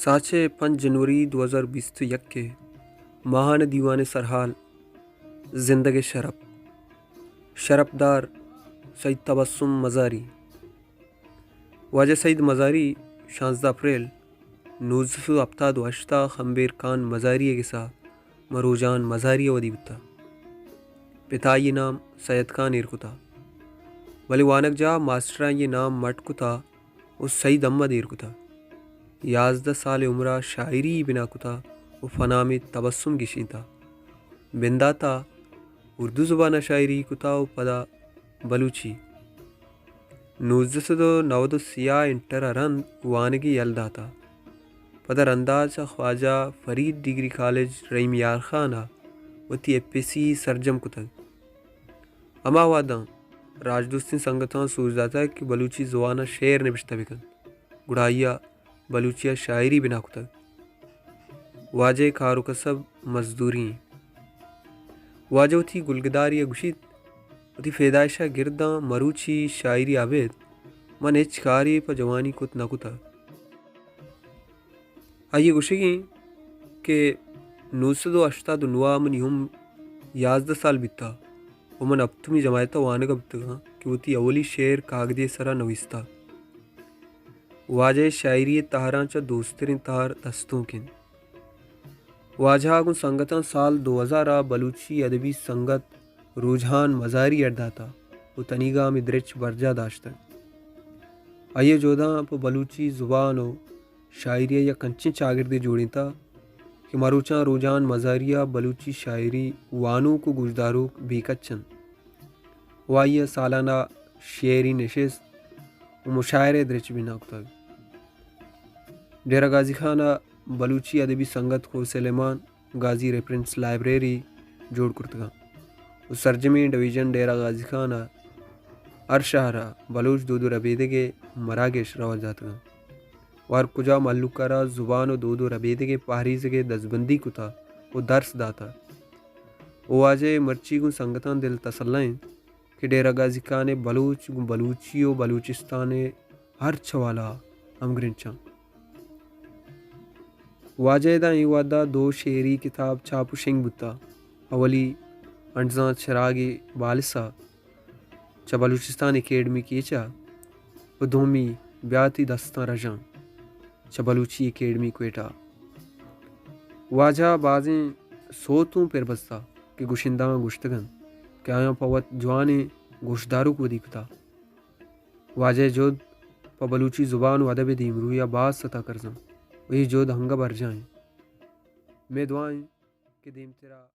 साचे 5 जनवरी 2021 के महान दीवान सरहाल जिंदगी शरफदार सईद तबस्सुम मज़ारी वाज सईद मज़ारी 16 अप्रैल 1978 खंबेर खान मज़ारी गिसा मरोजान मज़ारी वदीबता पिताई नाम सैयद खान इरकुता वली वानक जा मास्टरा ये नाम मटकुता उस सईद अम्मद इरकुता 11 साल उम्रा शायरी बिना कुता व फना में तबस्सुम गिशीता बिंदाता उर्दू ज़ुबान शायरी कुता व पदा बलूची 1990 सिया इंटर अरंद वानगी यलदाता पदर अंदाज ख्वाजा फरीद डिग्री कॉलेज रईम यार खाना वती एपीसी सरजम कुतग अमा वादा राजदोस्ती संगठन सूझदाता कि बलूची ज़ुबान शेर नबिश्ता बिकन गुड़ाइया बलूचिया शायरी बिना कुतग वाजे कारो कसब मजदूरी वाजो थी गुलगदार या गुशित उती फेदाइशा गिरदा मरूची शायरी आवेद मन एच कारी प जवानी कुत नकुता आइए गुशिगी के 1989 मन यूम 11 साल बिता वमन अब तुम्ही जमायता वानगा बिता कि वती अवली शेर कागदे सरा नविस्ता वाजे शायरी तहारांचा दोस्तरीन तहार दस्तों किन वाजहागुन संगतन साल 2000 बलूची अदबी संगत रुझान मज़ारी अड्डाता वो तनीगा में द्रिच बरजा दाश्ता आइए जोधा प बलूची ज़ुबान हो शायरी या कंचे चागिरदे जोड़ी था कि मरूचा रुझान मज़ारिया बलूची शायरी वानू को गुजदारू बीकच्चन वाइया सालाना शेरी नशिस्त व मुशायरे द्रिच बिना कुतब डेरा गाजी खाना बलूची अदबी संगत को सलेमान गाजी रेफरेंस लाइब्रेरी जोड़ कुर्तगा उस सरजमी डिवीज़न डेरा गाजी खाना अरशहरा बलूच दूदो रबेदगे मरागेश रवा जातगा वार कुजा मल्लुकारा ज़ुबान व दूदो रबेदगे पहरीज़गे दसबंदी कुता वो दर्स दाता वो आजे मर्ची गु संगतान दिल तसल्लाएं कि डेरा गाजी खाने बलूच गु बलूचियो बलूचिस्ताने हर छवाला अमग्रिंचा वाजेदा वादा दो शेरी किताब छापू शिंग बुता अवली अंजा चरागी बालिसा च बलूचिस्तान एकेडमी कीचा व दोमी ब्याती दस्ता रजा च बलूची एकेडमी क्वेटा वाजा बाजें सोतूं पर बस्ता कि गुशिंदा गुश्तगन क्या पवत जवाने गोशदारू को दिखता वाजे जोद प बलूची ज़ुबान व अदब दीमरू या बाज सता करजम वही जोद हंगा भर जाएं मैं दुआएं कि दीम तेरा